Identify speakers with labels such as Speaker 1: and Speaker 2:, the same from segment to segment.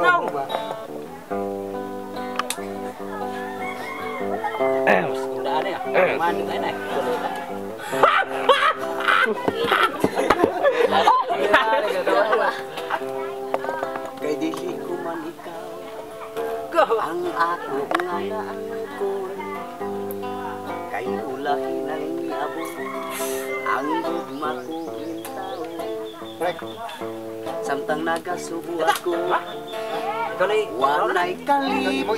Speaker 1: dong. Udah ada ya? Mandi kan naik.
Speaker 2: Kay dili ko man ikaw ang ako nganaan ko kay ulahin ang iabot ang gugma ko intaw samtang nagasubo ako walay kalipay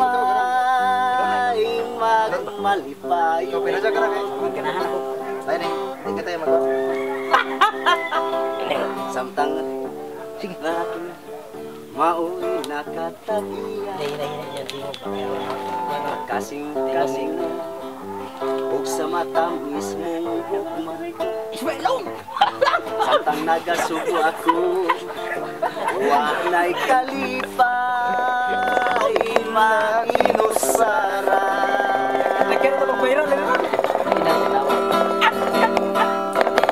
Speaker 2: magmalipay
Speaker 1: Ganahan ako.
Speaker 2: samtang mauwi nakatagiya kasing-kasing ug sa matamis mong gugma samtang nagasubo ako walay kalipay mainusara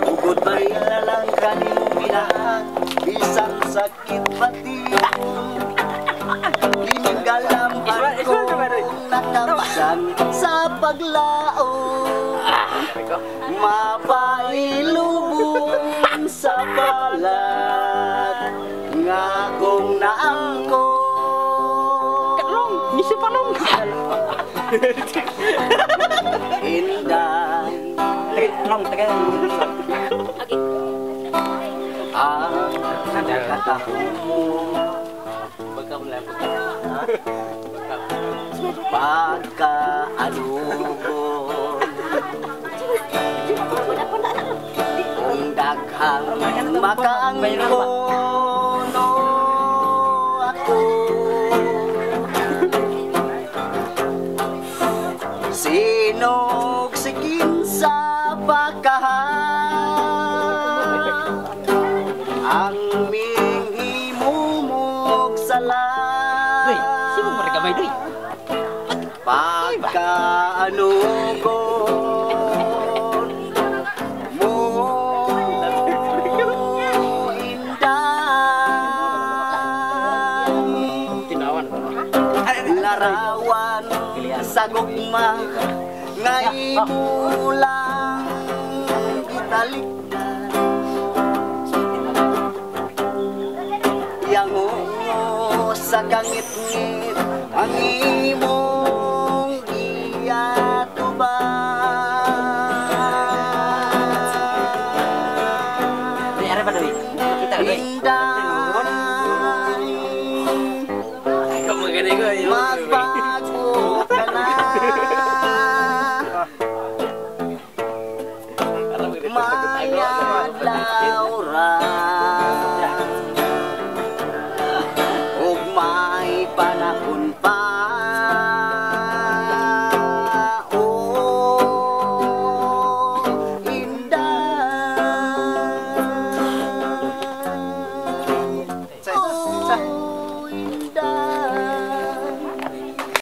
Speaker 2: ugod ba'y lalang kaning minahan bisang sakit pati Tininggalamhan ko nakapsan sa paglaon mapailubong sa balat nga kung naangkon
Speaker 1: Isu palong.
Speaker 2: Inday
Speaker 1: Long tekan.
Speaker 2: ang nakatahong mo pagkaadugon kung daghang makaangkono ako sinog sigin sa pagkahan ang minghimumog salat
Speaker 1: Sino mereka may duit?
Speaker 2: pagkaanugon mo inday
Speaker 1: Tinawan.
Speaker 2: larawan sa gugma ngay mulang italikdan yang sa kangit-ngit ang imong iyatuban
Speaker 1: Ini ada pada duit. Kita duit.
Speaker 2: indah